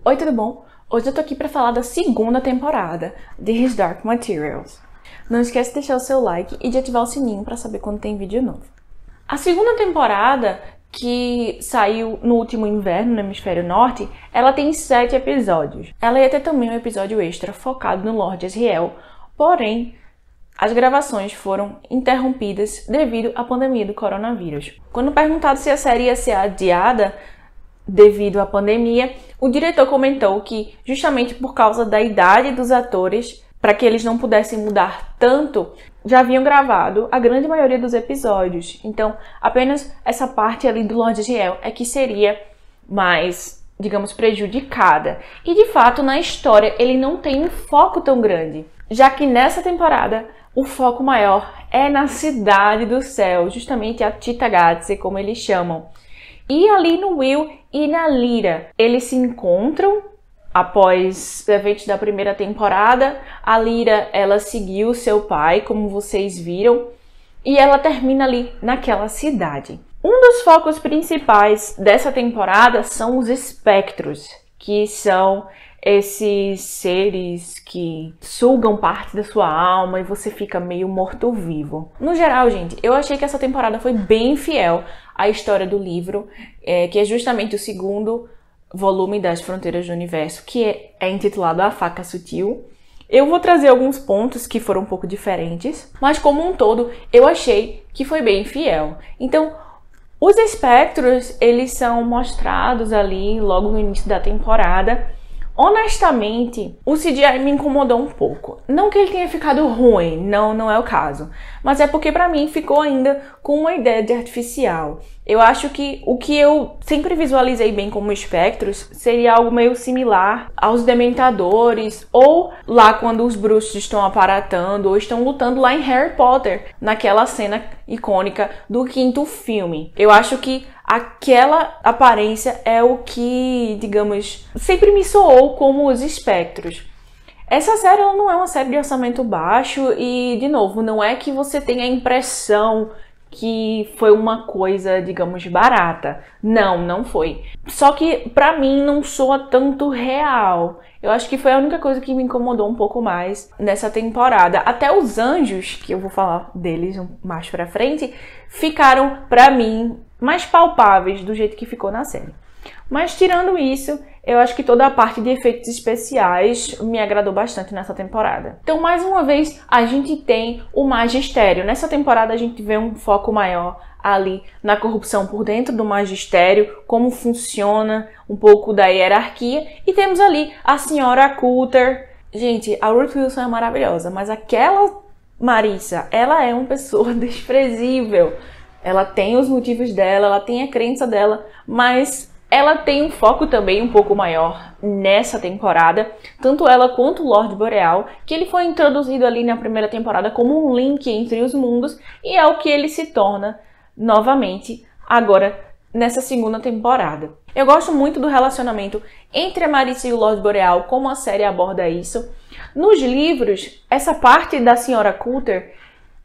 Oi, tudo bom? Hoje eu tô aqui pra falar da segunda temporada de His Dark Materials. Não esquece de deixar o seu like e de ativar o sininho pra saber quando tem vídeo novo. A segunda temporada, que saiu no último inverno no Hemisfério Norte, ela tem 7 episódios. Ela ia ter também um episódio extra focado no Lord Asriel, porém, as gravações foram interrompidas devido à pandemia do coronavírus. Quando perguntado se a série ia ser adiada devido à pandemia, o diretor comentou que, justamente por causa da idade dos atores, para que eles não pudessem mudar tanto, já haviam gravado a grande maioria dos episódios. Então, apenas essa parte ali do Lord Asriel é que seria mais, digamos, prejudicada. E, de fato, na história, ele não tem um foco tão grande, já que nessa temporada o foco maior é na Cidade do Céu, justamente a Cittàgazze, como eles chamam. E ali no Will e na Lyra, eles se encontram após os eventos da primeira temporada. A Lyra, ela seguiu seu pai, como vocês viram, e ela termina ali naquela cidade. Um dos focos principais dessa temporada são os espectros, que são esses seres que sugam parte da sua alma e você fica meio morto-vivo. No geral, gente, eu achei que essa temporada foi bem fiel à história do livro, que é justamente o segundo volume das Fronteiras do Universo, que é intitulado A Faca Sutil. Eu vou trazer alguns pontos que foram um pouco diferentes, mas como um todo, eu achei que foi bem fiel. Então, os espectros, eles são mostrados ali logo no início da temporada. Honestamente, o CGI me incomodou um pouco. Não que ele tenha ficado ruim, não é o caso. Mas é porque pra mim ficou ainda com uma ideia de artificial. Eu acho que o que eu sempre visualizei bem como espectros seria algo meio similar aos Dementadores, ou lá quando os bruxos estão aparatando ou estão lutando lá em Harry Potter, naquela cena icônica do 5º filme. Eu acho que aquela aparência é o que, digamos, sempre me soou como os espectros. Essa série ela não é uma série de orçamento baixo e, de novo, não é que você tenha a impressão que foi uma coisa, digamos, barata. Não foi. Só que, pra mim, não soa tanto real. Eu acho que foi a única coisa que me incomodou um pouco mais nessa temporada. Até os anjos, que eu vou falar deles mais pra frente, ficaram, pra mim, mais palpáveis do jeito que ficou na série. Mas tirando isso, eu acho que toda a parte de efeitos especiais me agradou bastante nessa temporada. Então, mais uma vez, a gente tem o magistério. Nessa temporada a gente vê um foco maior ali na corrupção por dentro do magistério, como funciona um pouco da hierarquia. E temos ali a senhora Coulter. Gente, a Ruth Wilson é maravilhosa, mas aquela Marissa, ela é uma pessoa desprezível. Ela tem os motivos dela, ela tem a crença dela, mas ela tem um foco também um pouco maior nessa temporada, tanto ela quanto o Lord Boreal, que ele foi introduzido ali na primeira temporada como um link entre os mundos, e é o que ele se torna novamente agora nessa segunda temporada. Eu gosto muito do relacionamento entre a Marissa e o Lord Boreal, como a série aborda isso. Nos livros, essa parte da senhora Coulter,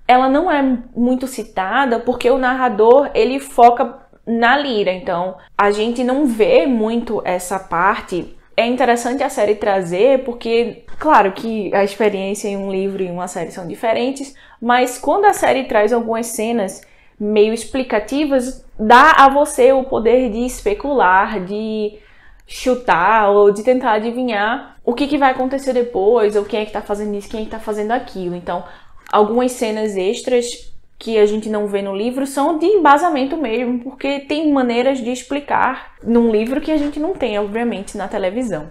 ela não é muito citada porque o narrador, ele foca na Lyra, então a gente não vê muito essa parte. É interessante a série trazer porque, claro que a experiência em um livro e uma série são diferentes, mas quando a série traz algumas cenas meio explicativas, dá a você o poder de especular, de chutar ou de tentar adivinhar o que vai acontecer depois, ou quem é que tá fazendo isso, quem é que tá fazendo aquilo. Então, algumas cenas extras que a gente não vê no livro são de embasamento mesmo, porque tem maneiras de explicar num livro que a gente não tem, obviamente, na televisão.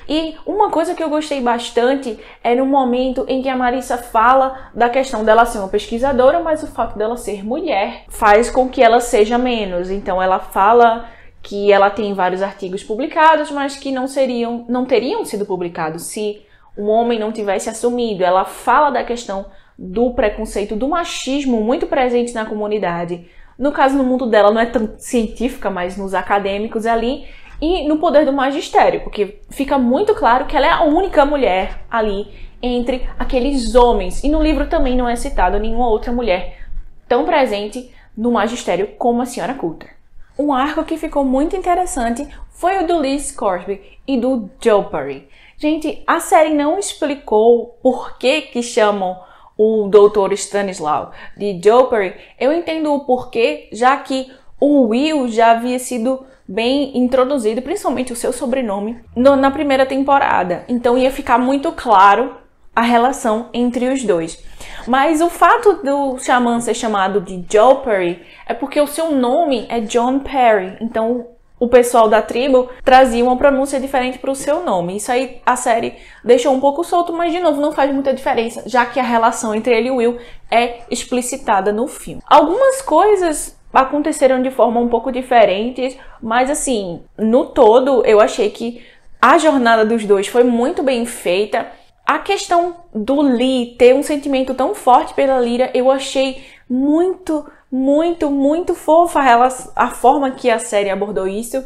E uma coisa que eu gostei bastante é no momento em que a Marissa fala da questão dela ser uma pesquisadora, mas o fato dela ser mulher faz com que ela seja menos. Então ela fala que ela tem vários artigos publicados, mas que não teriam sido publicados se um homem não tivesse assumido. Ela fala da questão do preconceito, do machismo muito presente na comunidade. No caso, no mundo dela, não é tão científica, mas nos acadêmicos ali, e no poder do magistério, porque fica muito claro que ela é a única mulher ali entre aqueles homens. E no livro também não é citada nenhuma outra mulher tão presente no magistério como a senhora Coulter. Um arco que ficou muito interessante foi o do Lee Scoresby e do Joffrey. Gente, a série não explicou por que chamam o Dr. Stanislaw de Joffrey. Eu entendo o porquê, já que o Will já havia sido bem introduzido, principalmente o seu sobrenome, na primeira temporada. Então ia ficar muito claro a relação entre os dois. Mas o fato do xamã ser chamado de Joffrey é porque o seu nome é John Perry. Então o pessoal da tribo trazia uma pronúncia diferente para o seu nome. Isso aí a série deixou um pouco solto, mas de novo não faz muita diferença, já que a relação entre ele e o Will é explicitada no filme. Algumas coisas aconteceram de forma um pouco diferente, mas assim, no todo eu achei que a jornada dos dois foi muito bem feita. A questão do Lee ter um sentimento tão forte pela Lyra, eu achei muito fofa a forma que a série abordou isso.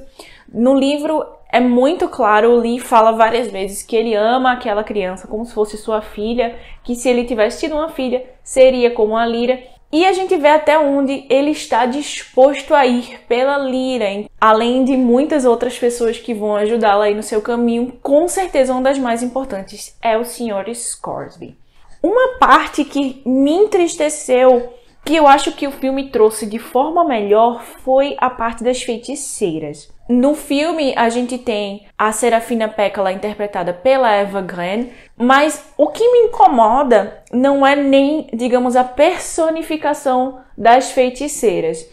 No livro é muito claro, o Lee fala várias vezes que ele ama aquela criança como se fosse sua filha, que se ele tivesse tido uma filha, seria como a Lyra. E a gente vê até onde ele está disposto a ir pela Lyra, além de muitas outras pessoas que vão ajudá-la aí no seu caminho. Com certeza uma das mais importantes é o Sr. Scoresby. Uma parte que me entristeceu, que eu acho que o filme trouxe de forma melhor, foi a parte das feiticeiras. No filme, a gente tem a Serafina Pekkala interpretada pela Eva Green, mas o que me incomoda não é nem, digamos, a personificação das feiticeiras.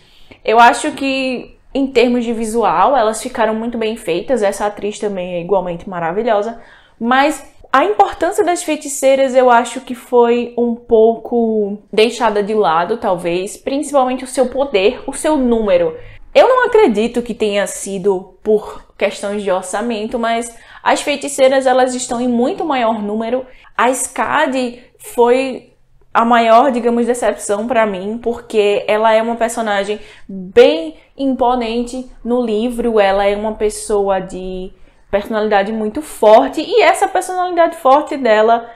Eu acho que, em termos de visual, elas ficaram muito bem feitas, essa atriz também é igualmente maravilhosa, mas a importância das feiticeiras eu acho que foi um pouco deixada de lado, talvez, principalmente o seu poder, o seu número. Eu não acredito que tenha sido por questões de orçamento, mas as feiticeiras elas estão em muito maior número. A Skadi foi a maior, digamos, decepção para mim, porque ela é uma personagem bem imponente no livro, ela é uma pessoa de personalidade muito forte e essa personalidade forte dela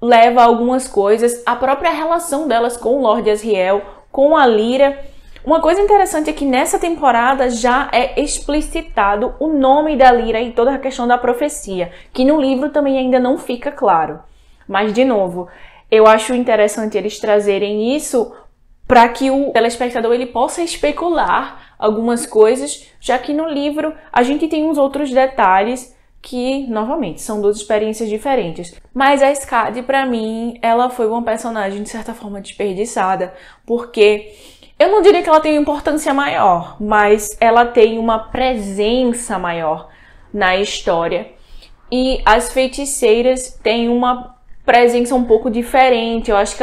leva a algumas coisas, a própria relação delas com o Lord Asriel, com a Lyra. Uma coisa interessante é que nessa temporada já é explicitado o nome da Lyra e toda a questão da profecia, que no livro também ainda não fica claro. Mas, de novo, eu acho interessante eles trazerem isso para que o telespectador ele possa especular algumas coisas, já que no livro a gente tem uns outros detalhes que, novamente, são duas experiências diferentes. Mas a Skadi, para mim, ela foi uma personagem, de certa forma, desperdiçada, porque eu não diria que ela tem importância maior, mas ela tem uma presença maior na história. E as feiticeiras têm uma presença um pouco diferente. Eu acho que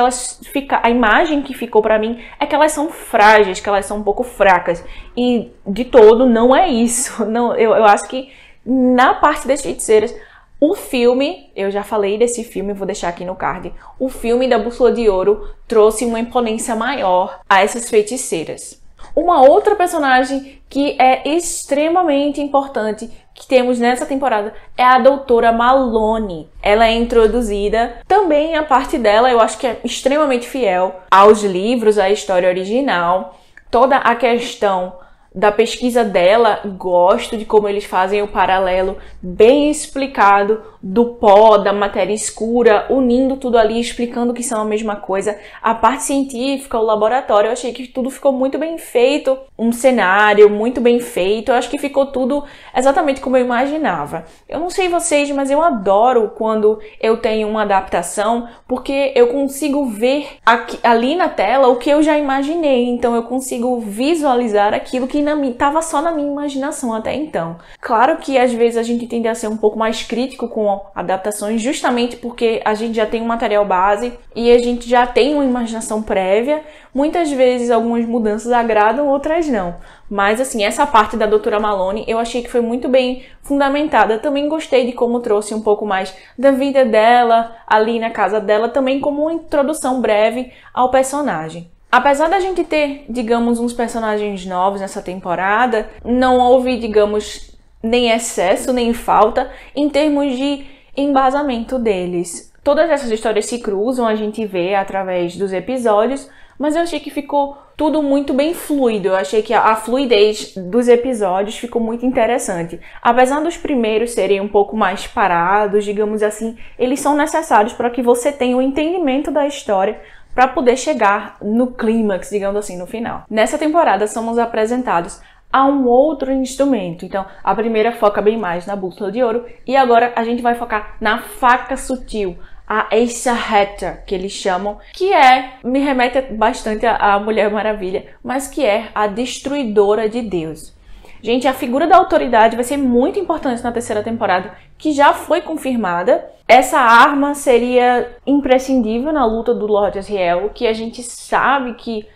a imagem que ficou pra mim é que elas são frágeis, que elas são um pouco fracas. E de todo não é isso. Não, eu acho que na parte das feiticeiras, o filme, eu já falei desse filme, vou deixar aqui no card, o filme da Bússola de Ouro trouxe uma imponência maior a essas feiticeiras. Uma outra personagem que é extremamente importante que temos nessa temporada é a Doutora Malone. Ela é introduzida, também a parte dela eu acho que é extremamente fiel aos livros, à história original. Toda a questão da pesquisa dela, gosto de como eles fazem o paralelo bem explicado do pó, da matéria escura, unindo tudo ali, explicando que são a mesma coisa. A parte científica, o laboratório, eu achei que tudo ficou muito bem feito, um cenário muito bem feito, eu acho que ficou tudo exatamente como eu imaginava. Eu não sei vocês, mas eu adoro quando eu tenho uma adaptação, porque eu consigo ver ali na tela o que eu já imaginei, então eu consigo visualizar aquilo que estava só na minha imaginação até então. Claro que às vezes a gente tende a ser um pouco mais crítico com adaptações, justamente porque a gente já tem um material base e a gente já tem uma imaginação prévia. Muitas vezes algumas mudanças agradam, outras não. Mas assim, essa parte da Doutora Malone eu achei que foi muito bem fundamentada. Também gostei de como trouxe um pouco mais da vida dela ali na casa dela, também como uma introdução breve ao personagem. Apesar da gente ter, digamos, uns personagens novos nessa temporada, não houve, digamos, nem excesso, nem falta em termos de embasamento deles. Todas essas histórias se cruzam, a gente vê através dos episódios, mas eu achei que ficou tudo muito bem fluido. Eu achei que a fluidez dos episódios ficou muito interessante. Apesar dos primeiros serem um pouco mais parados, digamos assim, eles são necessários para que você tenha o entendimento da história para poder chegar no clímax, digamos assim, no final. Nessa temporada somos apresentados a um outro instrumento. Então, a primeira foca bem mais na bússola de ouro e agora a gente vai focar na faca sutil, a Esarheta, que eles chamam, que me remete bastante à Mulher Maravilha, mas que é a destruidora de Deus. Gente, a figura da autoridade vai ser muito importante na terceira temporada, que já foi confirmada. Essa arma seria imprescindível na luta do Lord Asriel, que a gente sabe que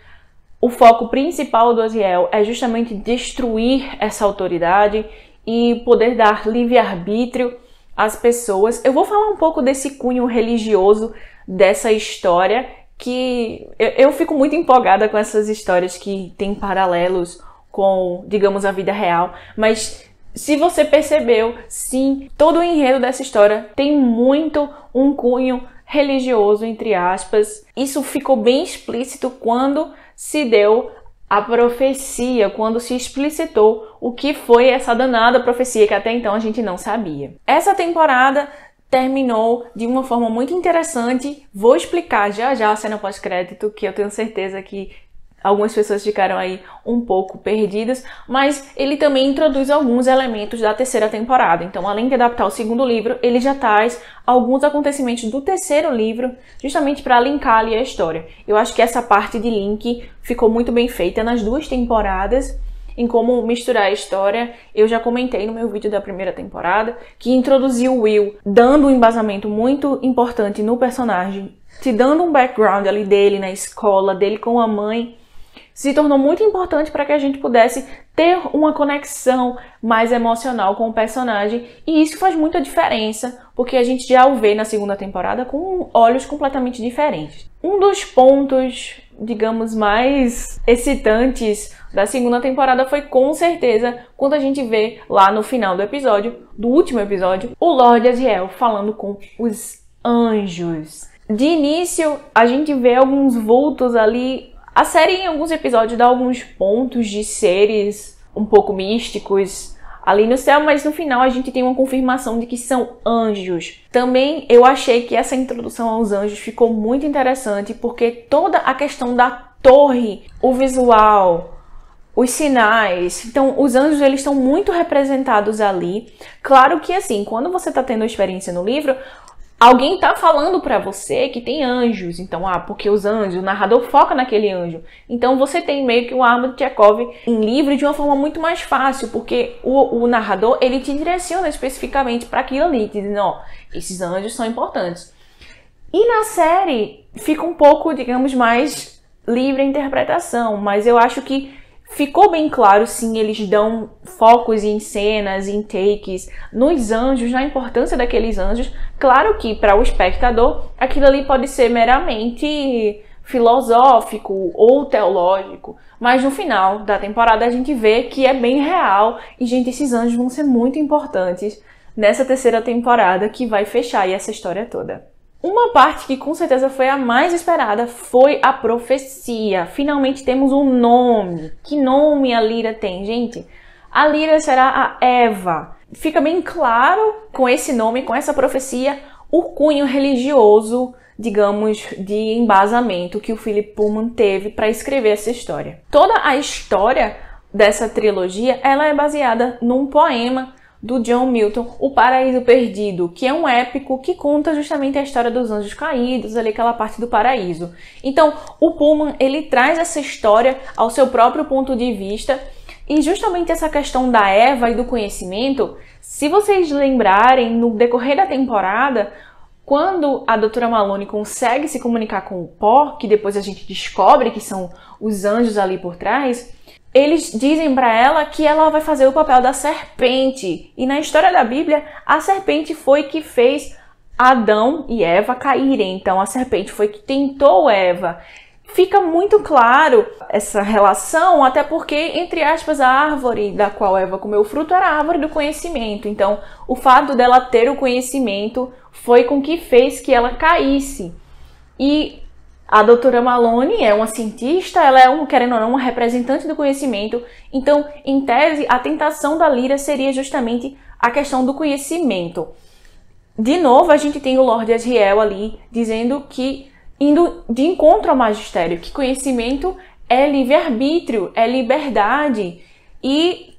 o foco principal do Asriel é justamente destruir essa autoridade e poder dar livre-arbítrio às pessoas. Eu vou falar um pouco desse cunho religioso dessa história, que eu fico muito empolgada com essas histórias que têm paralelos com, digamos, a vida real. Mas se você percebeu, sim, todo o enredo dessa história tem muito um cunho religioso, entre aspas. Isso ficou bem explícito quando se deu a profecia, quando se explicitou o que foi essa danada profecia que até então a gente não sabia. Essa temporada terminou de uma forma muito interessante. Vou explicar já já a cena pós-crédito, que eu tenho certeza que algumas pessoas ficaram aí um pouco perdidas, mas ele também introduz alguns elementos da terceira temporada. Então, além de adaptar o segundo livro, ele já traz alguns acontecimentos do terceiro livro, justamente para linkar ali a história. Eu acho que essa parte de link ficou muito bem feita nas duas temporadas, em como misturar a história. Eu já comentei no meu vídeo da primeira temporada, que introduziu o Will, dando um embasamento muito importante no personagem, te dando um background ali dele na escola, dele com a mãe, se tornou muito importante para que a gente pudesse ter uma conexão mais emocional com o personagem, e isso faz muita diferença, porque a gente já o vê na segunda temporada com olhos completamente diferentes. Um dos pontos, digamos, mais excitantes da segunda temporada foi com certeza quando a gente vê lá no final do episódio, do último episódio, o Lord Asriel falando com os anjos. De início, a gente vê alguns vultos ali. A série, em alguns episódios, dá alguns pontos de seres um pouco místicos ali no céu, mas no final a gente tem uma confirmação de que são anjos. Também eu achei que essa introdução aos anjos ficou muito interessante, porque toda a questão da torre, o visual, os sinais, então os anjos eles estão muito representados ali. Claro que assim, quando você está tendo a experiência no livro, alguém tá falando pra você que tem anjos, então, porque os anjos, o narrador foca naquele anjo. Então você tem meio que o arma de Chekhov em livro de uma forma muito mais fácil, porque o narrador, ele te direciona especificamente para aquilo ali, te dizendo, esses anjos são importantes. E na série fica um pouco, digamos, mais livre a interpretação, mas eu acho que ficou bem claro, sim, eles dão focos em cenas, em takes, nos anjos, na importância daqueles anjos. Claro que para o espectador, aquilo ali pode ser meramente filosófico ou teológico, mas no final da temporada a gente vê que é bem real e, gente, esses anjos vão ser muito importantes nessa terceira temporada que vai fechar aí essa história toda. Uma parte que com certeza foi a mais esperada foi a profecia. Finalmente temos um nome. Que nome a Lyra tem, gente? A Lyra será a Eva. Fica bem claro com esse nome, com essa profecia, o cunho religioso, digamos, de embasamento que o Philip Pullman teve para escrever essa história. Toda a história dessa trilogia, ela é baseada num poema do John Milton, O Paraíso Perdido, que é um épico que conta justamente a história dos anjos caídos, ali aquela parte do paraíso. Então, o Pullman, ele traz essa história ao seu próprio ponto de vista, e justamente essa questão da Eva e do conhecimento, se vocês lembrarem, no decorrer da temporada, quando a doutora Malone consegue se comunicar com o Pó, que depois a gente descobre que são os anjos ali por trás, eles dizem para ela que ela vai fazer o papel da serpente. E na história da Bíblia, a serpente foi que fez Adão e Eva caírem. Então a serpente foi que tentou Eva. Fica muito claro essa relação, até porque, entre aspas, a árvore da qual Eva comeu o fruto era a árvore do conhecimento. Então o fato dela ter o conhecimento foi com que fez que ela caísse. E A doutora Malone é uma cientista, ela é, querendo ou não, uma representante do conhecimento. Então, em tese, a tentação da Lyra seria justamente a questão do conhecimento. De novo, a gente tem o Lord Asriel ali dizendo que, indo de encontro ao magistério, que conhecimento é livre-arbítrio, é liberdade. E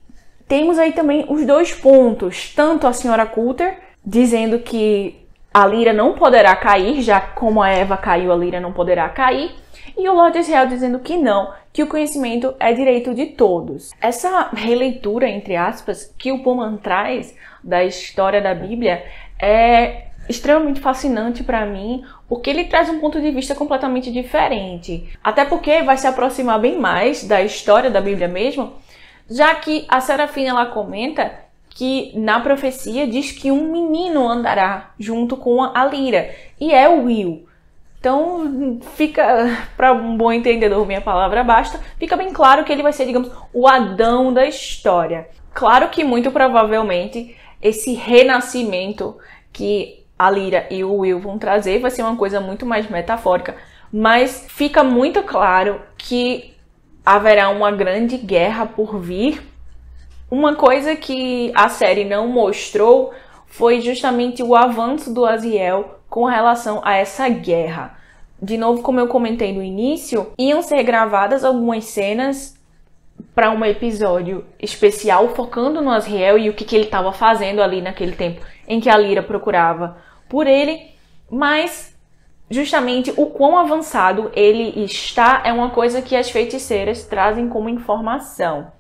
temos aí também os dois pontos, tanto a senhora Coulter dizendo que a Lyra não poderá cair, já como a Eva caiu, a Lyra não poderá cair. E o Lord Asriel dizendo que não, que o conhecimento é direito de todos. Essa releitura, entre aspas, que o Pullman traz da história da Bíblia é extremamente fascinante para mim, porque ele traz um ponto de vista completamente diferente. Até porque vai se aproximar bem mais da história da Bíblia mesmo, já que a Serafina ela comenta que na profecia diz que um menino andará junto com a Lyra, e é o Will. Então, fica, para um bom entendedor, minha palavra basta, fica bem claro que ele vai ser, digamos, o Adão da história. Claro que, muito provavelmente, esse renascimento que a Lyra e o Will vão trazer vai ser uma coisa muito mais metafórica, mas fica muito claro que haverá uma grande guerra por vir. Uma coisa que a série não mostrou foi justamente o avanço do Asriel com relação a essa guerra. De novo, como eu comentei no início, iam ser gravadas algumas cenas para um episódio especial focando no Asriel e o que ele estava fazendo ali naquele tempo em que a Lyra procurava por ele, mas justamente o quão avançado ele está é uma coisa que as feiticeiras trazem como informação.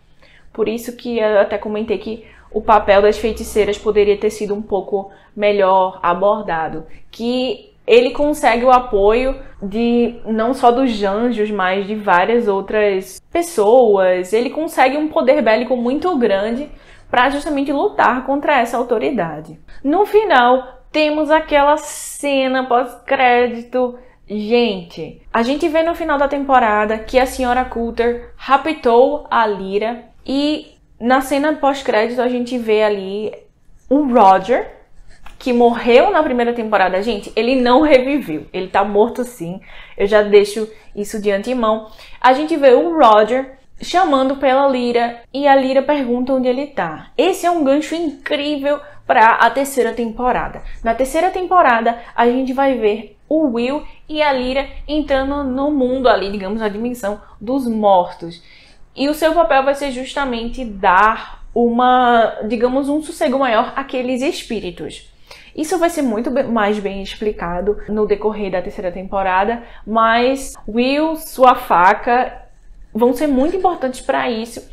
Por isso que eu até comentei que o papel das feiticeiras poderia ter sido um pouco melhor abordado. Que ele consegue o apoio de não só dos anjos, mas de várias outras pessoas. Ele consegue um poder bélico muito grande para justamente lutar contra essa autoridade. No final, temos aquela cena pós-crédito. Gente, a gente vê no final da temporada que a senhora Coulter raptou a Lyra. E na cena pós-crédito a gente vê ali o Roger, que morreu na primeira temporada. Gente, ele não reviveu. Ele tá morto sim. Eu já deixo isso de antemão. A gente vê o Roger chamando pela Lyra e a Lyra pergunta onde ele tá. Esse é um gancho incrível para a terceira temporada. Na terceira temporada a gente vai ver o Will e a Lyra entrando no mundo ali, digamos, na dimensão dos mortos. E o seu papel vai ser justamente dar digamos, um sossego maior àqueles espíritos. Isso vai ser muito mais bem explicado no decorrer da terceira temporada, mas Will, sua faca, vão ser muito importantes para isso.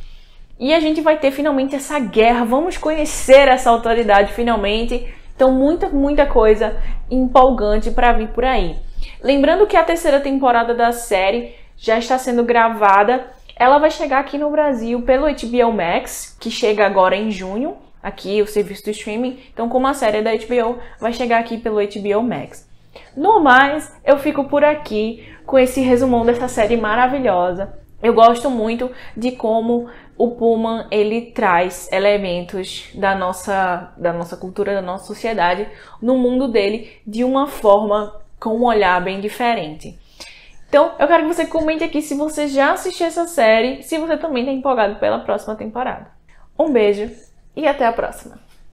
E a gente vai ter finalmente essa guerra, vamos conhecer essa autoridade finalmente. Então muita coisa empolgante para vir por aí. Lembrando que a terceira temporada da série já está sendo gravada. Ela vai chegar aqui no Brasil pelo HBO Max, que chega agora em junho, aqui o serviço do streaming. Então, como a série é da HBO, vai chegar aqui pelo HBO Max. No mais, eu fico por aqui com esse resumão dessa série maravilhosa. Eu gosto muito de como o Pullman ele traz elementos da nossa cultura, da nossa sociedade, no mundo dele, de uma forma com um olhar bem diferente. Então, eu quero que você comente aqui se você já assistiu essa série, se você também está empolgado pela próxima temporada. Um beijo e até a próxima!